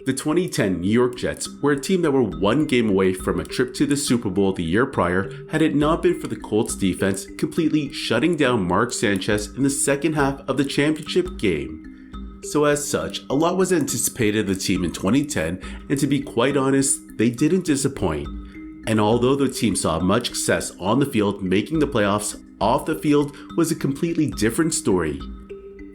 The 2010 New York Jets were a team that were one game away from a trip to the Super Bowl the year prior had it not been for the Colts defense completely shutting down Mark Sanchez in the second half of the championship game. So as such, a lot was anticipated of the team in 2010, and to be quite honest, they didn't disappoint. And although the team saw much success on the field making the playoffs, off the field was a completely different story.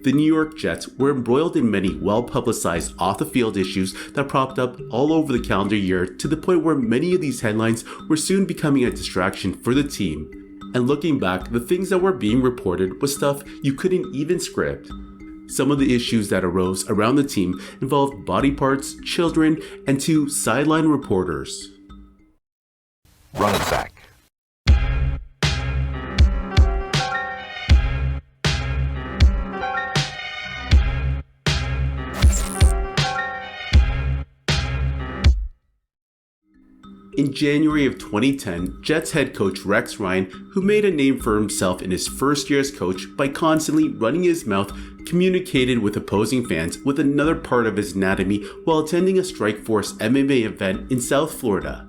The New York Jets were embroiled in many well-publicized off-the-field issues that propped up all over the calendar year to the point where many of these headlines were soon becoming a distraction for the team. And looking back, the things that were being reported was stuff you couldn't even script. Some of the issues that arose around the team involved body parts, children, and 2 sideline reporters. Run it back. In January of 2010, Jets head coach Rex Ryan, who made a name for himself in his first year as coach by constantly running his mouth, communicated with opposing fans with another part of his anatomy while attending a Strikeforce MMA event in South Florida.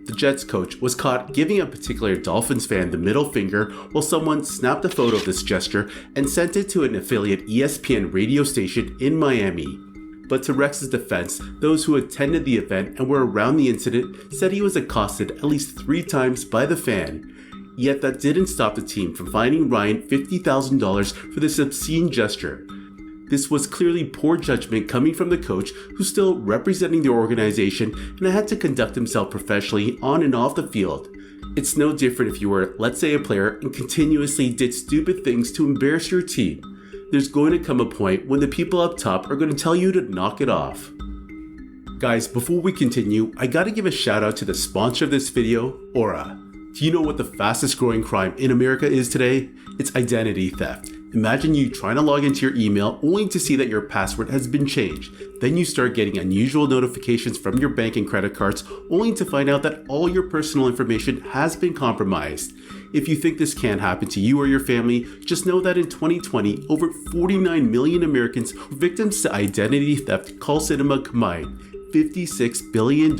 The Jets coach was caught giving a particular Dolphins fan the middle finger while someone snapped a photo of this gesture and sent it to an affiliate ESPN radio station in Miami. But to Rex's defense, those who attended the event and were around the incident said he was accosted at least 3 times by the fan. Yet that didn't stop the team from fining Ryan $50,000 for this obscene gesture. This was clearly poor judgment coming from the coach, who's still representing the organization and had to conduct himself professionally on and off the field. It's no different if you were, let's say, a player and continuously did stupid things to embarrass your team. There's going to come a point when the people up top are going to tell you to knock it off. Guys, before we continue, I gotta give a shout out to the sponsor of this video, Aura. Do you know what the fastest growing crime in America is today? It's identity theft. Imagine you trying to log into your email only to see that your password has been changed. Then you start getting unusual notifications from your bank and credit cards only to find out that all your personal information has been compromised. If you think this can't happen to you or your family, just know that in 2020, over 49 million Americans were victims to identity theft call cinema combined. $56 billion.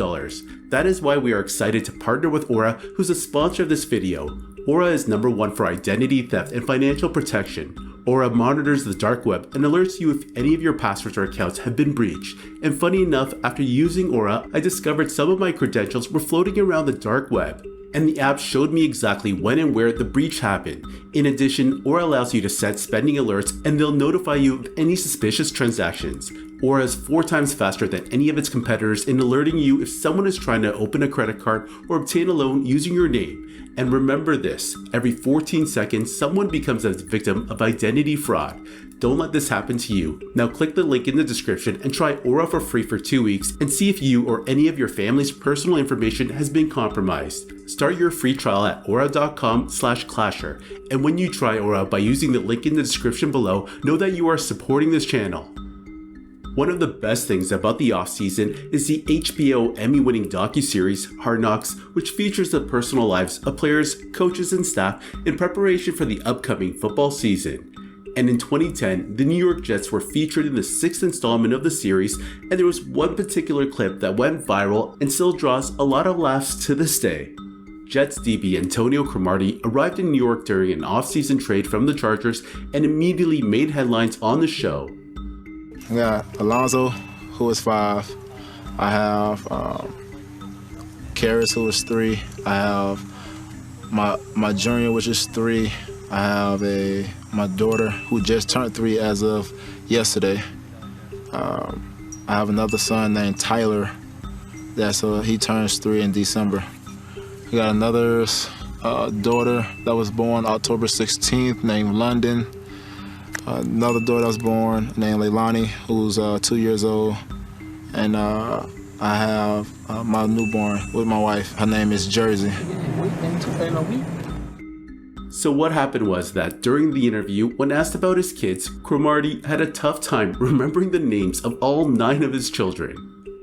That is why we are excited to partner with Aura, who's a sponsor of this video. Aura is #1 for identity theft and financial protection. Aura monitors the dark web and alerts you if any of your passwords or accounts have been breached. And funny enough, after using Aura, I discovered some of my credentials were floating around the dark web. And the app showed me exactly when and where the breach happened. In addition, Aura allows you to set spending alerts and they'll notify you of any suspicious transactions. Aura is 4 times faster than any of its competitors in alerting you if someone is trying to open a credit card or obtain a loan using your name. And remember this, every 14 seconds someone becomes a victim of identity fraud. Don't let this happen to you. Now click the link in the description and try Aura for free for 2 weeks and see if you or any of your family's personal information has been compromised. Start your free trial at aura.com/clasher. And when you try Aura by using the link in the description below, know that you are supporting this channel. One of the best things about the off-season is the HBO Emmy-winning docuseries Hard Knocks, which features the personal lives of players, coaches, and staff in preparation for the upcoming football season. And in 2010, the New York Jets were featured in the 6th installment of the series, and there was one particular clip that went viral and still draws a lot of laughs to this day. Jets DB Antonio Cromartie arrived in New York during an off-season trade from the Chargers and immediately made headlines on the show. I got Alonzo, who was 5. I have Karis, who was 3. I have my junior, which is 3. I have my daughter, who just turned 3 as of yesterday. I have another son named Tyler. He turns 3 in December. We got another daughter that was born October 16th named London. Another daughter that was born named Leilani, who's 2 years old. And I have my newborn with my wife. Her name is Jersey. So what happened was that during the interview, when asked about his kids, Cromartie had a tough time remembering the names of all 9 of his children.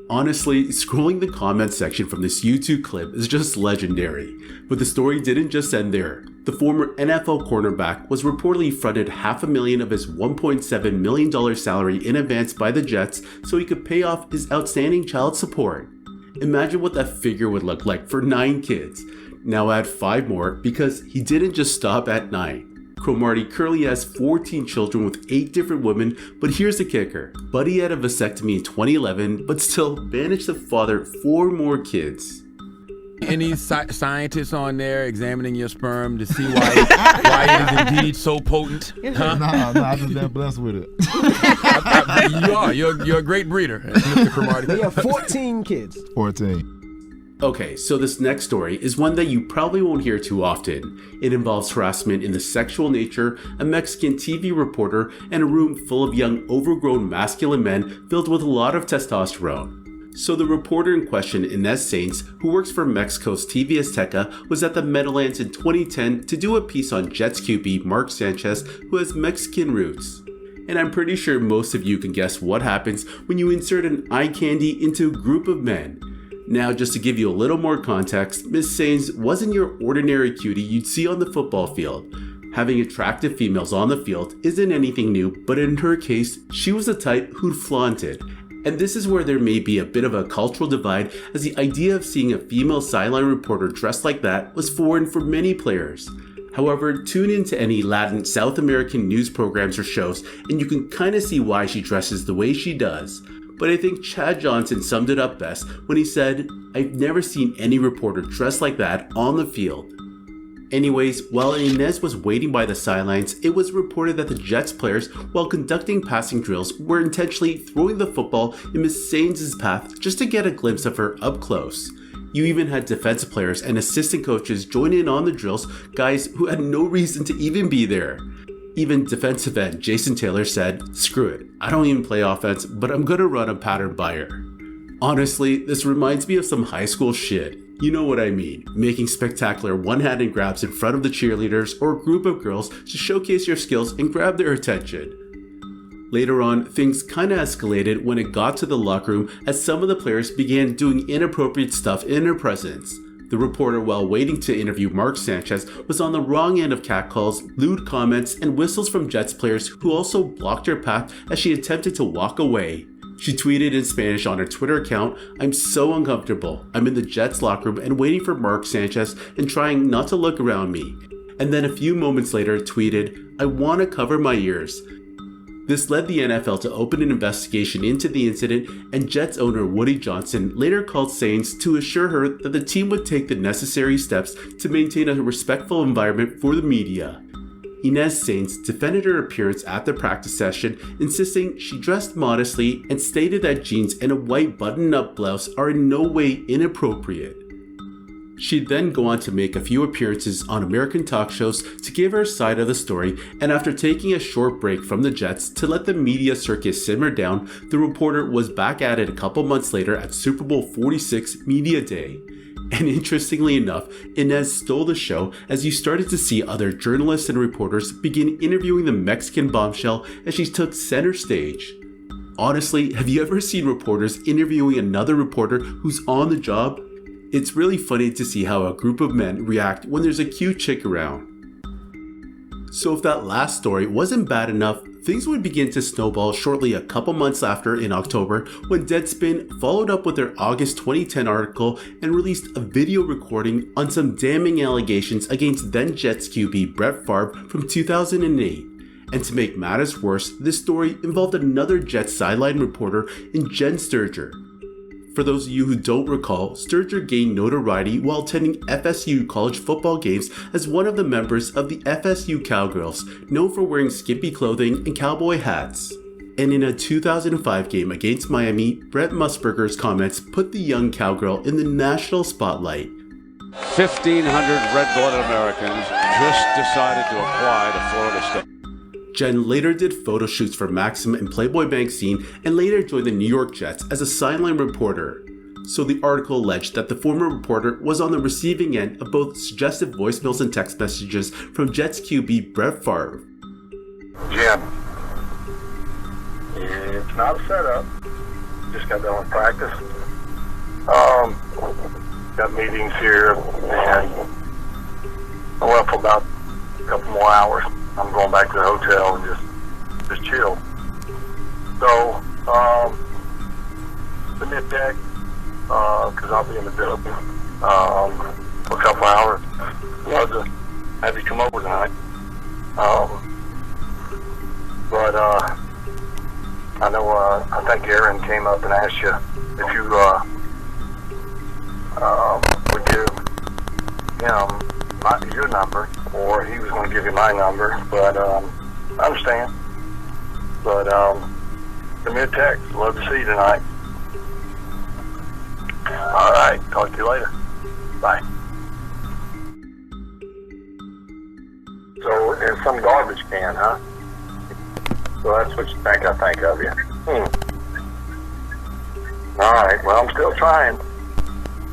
Honestly, scrolling the comment section from this YouTube clip is just legendary. But the story didn't just end there. The former NFL cornerback was reportedly fronted $500,000 of his $1.7 million salary in advance by the Jets so he could pay off his outstanding child support. Imagine what that figure would look like for 9 kids. Now add 5 more because he didn't just stop at 9. Cromartie currently has 14 children with 8 different women, but here's the kicker. Buddy had a vasectomy in 2011, but still managed to father 4 more kids. Any scientists on there examining your sperm to see why it is indeed so potent? Huh? No, I just been blessed with it. You're a great breeder, Mr. Cromartie. We have 14 kids. 14. Okay, so this next story is one that you probably won't hear too often. It involves harassment in the sexual nature, a Mexican TV reporter, and a room full of young, overgrown masculine men filled with a lot of testosterone. So the reporter in question, Ines, Sainz, who works for Mexico's TV Azteca, was at the Meadowlands in 2010 to do a piece on Jets QB Mark Sanchez, who has Mexican roots. And I'm pretty sure most of you can guess what happens when you insert an eye candy into a group of men. Now, just to give you a little more context, Miss Sainz wasn't your ordinary cutie you'd see on the football field. Having attractive females on the field isn't anything new, but in her case, she was the type who'd flaunt it. And this is where there may be a bit of a cultural divide, as the idea of seeing a female sideline reporter dressed like that was foreign for many players. However, tune into any Latin South American news programs or shows and you can kind of see why she dresses the way she does. But I think Chad Johnson summed it up best when he said, "I've never seen any reporter dressed like that on the field." Anyways, while Ines was waiting by the sidelines, it was reported that the Jets players, while conducting passing drills, were intentionally throwing the football in Miss Sainz' path just to get a glimpse of her up close. You even had defensive players and assistant coaches join in on the drills, guys who had no reason to even be there. Even defensive end Jason Taylor said, "Screw it, I don't even play offense, but I'm gonna run a pattern by her." Honestly, this reminds me of some high school shit. You know what I mean, making spectacular one-handed grabs in front of the cheerleaders or a group of girls to showcase your skills and grab their attention. Later on, things kinda escalated when it got to the locker room as some of the players began doing inappropriate stuff in her presence. The reporter, while waiting to interview Mark Sanchez, was on the wrong end of catcalls, lewd comments, and whistles from Jets players who also blocked her path as she attempted to walk away. She tweeted in Spanish on her Twitter account, "I'm so uncomfortable. I'm in the Jets locker room and waiting for Mark Sanchez and trying not to look around me." And then a few moments later tweeted, "I want to cover my ears." This led the NFL to open an investigation into the incident, and Jets owner Woody Johnson later called Sainz to assure her that the team would take the necessary steps to maintain a respectful environment for the media. Ines Sainz defended her appearance at the practice session, insisting she dressed modestly and stated that jeans and a white button-up blouse are in no way inappropriate. She'd then go on to make a few appearances on American talk shows to give her side of the story, and after taking a short break from the Jets to let the media circus simmer down, the reporter was back at it a couple months later at Super Bowl 46 Media Day. And interestingly enough, Ines stole the show as you started to see other journalists and reporters begin interviewing the Mexican bombshell as she took center stage. Honestly, have you ever seen reporters interviewing another reporter who's on the job? It's really funny to see how a group of men react when there's a cute chick around. So if that last story wasn't bad enough, things would begin to snowball shortly a couple months after in October when Deadspin followed up with their August 2010 article and released a video recording on some damning allegations against then Jets QB Brett Favre from 2008. And to make matters worse, this story involved another Jets sideline reporter in Jenn Sterger. For those of you who don't recall, Sterger gained notoriety while attending FSU college football games as one of the members of the FSU Cowgirls, known for wearing skimpy clothing and cowboy hats. And in a 2005 game against Miami, Brett Musburger's comments put the young cowgirl in the national spotlight. 1,500 red-blooded Americans just decided to apply to Florida State. Jenn later did photo shoots for Maxim and Playboy Magazine and later joined the New York Jets as a sideline reporter. So the article alleged that the former reporter was on the receiving end of both suggestive voicemails and text messages from Jets QB Brett Favre. Jim, it's not a setup. just got done with practice. Got meetings here, and I left for about a couple more hours. I'm going back to the hotel and just chill. So, the mid-deck, because I'll be in the building for a couple hours. I'd love to have you come over tonight. But I know, I think Aaron came up and asked you if you would give him your number, or he was going to give you my number, but I understand. But the mid-text, love to see you tonight. All right, talk to you later. Bye. So, in some garbage can, huh? So that's what you think I think of you. All right, well, I'm still trying.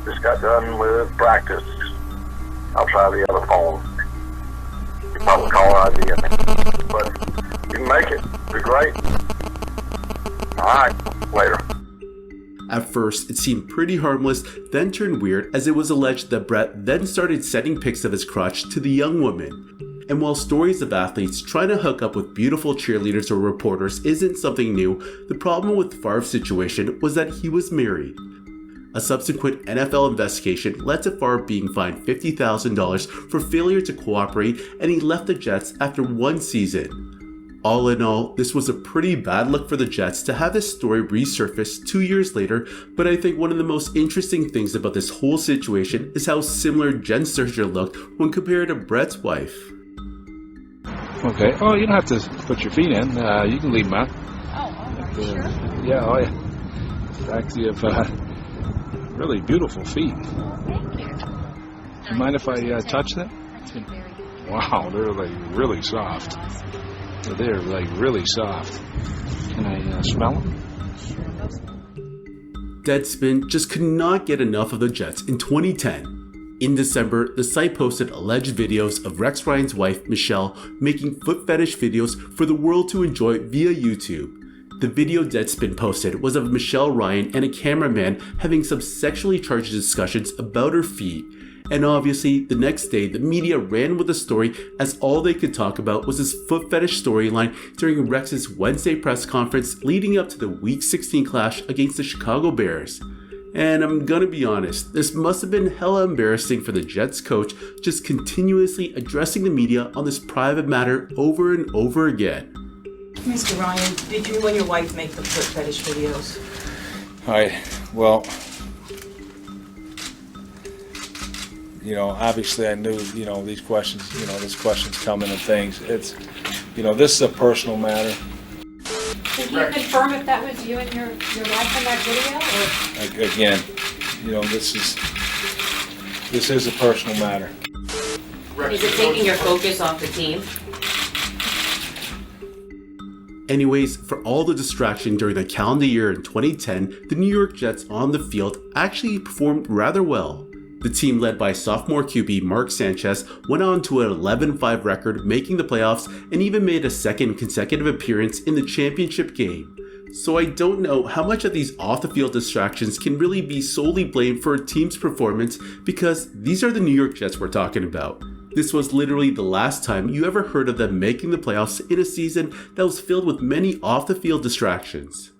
Just got done with practice. I'll try the other phone. You probably call ID of me. But you can make it. It'll be great. All right, later. At first, it seemed pretty harmless, then turned weird as it was alleged that Brett then started sending pics of his crotch to the young woman. And while stories of athletes trying to hook up with beautiful cheerleaders or reporters isn't something new, the problem with Favre's situation was that he was married. A subsequent NFL investigation led to Favre being fined $50,000 for failure to cooperate, and he left the Jets after one season. All in all, this was a pretty bad look for the Jets to have this story resurface 2 years later, but I think one of the most interesting things about this whole situation is how similar Jenn Sterger looked when compared to Brett's wife. Okay. Oh, you don't have to put your feet in. You can leave them out. Oh, sure. Yeah, oh yeah. In fact, you have really beautiful feet. Thank you. Do you mind if I touch them? Wow, they're like really soft. They're like really soft. Can I smell them? Deadspin just could not get enough of the Jets in 2010. In December, the site posted alleged videos of Rex Ryan's wife, Michelle, making foot fetish videos for the world to enjoy via YouTube. The video Deadspin posted was of Michelle Ryan and a cameraman having some sexually charged discussions about her feet. And obviously, the next day, the media ran with the story as all they could talk about was this foot fetish storyline during Rex's Wednesday press conference leading up to the Week 16 clash against the Chicago Bears. And I'm gonna be honest, this must have been hella embarrassing for the Jets coach, just continuously addressing the media on this private matter over and over again. Mr. Ryan, did you and your wife make the foot fetish videos? All right. Well, obviously I knew, these questions, these questions coming and things. It's, this is a personal matter. Did you confirm if that was you and your wife in that video? Or? Again, this is a personal matter. Is it taking your focus off the team? Anyways, for all the distraction during the calendar year in 2010, the New York Jets on the field actually performed rather well. The team led by sophomore QB Mark Sanchez went on to an 11-5 record, making the playoffs, and even made a second consecutive appearance in the championship game. So I don't know how much of these off-the-field distractions can really be solely blamed for a team's performance, because these are the New York Jets we're talking about. This was literally the last time you ever heard of them making the playoffs in a season that was filled with many off-the-field distractions.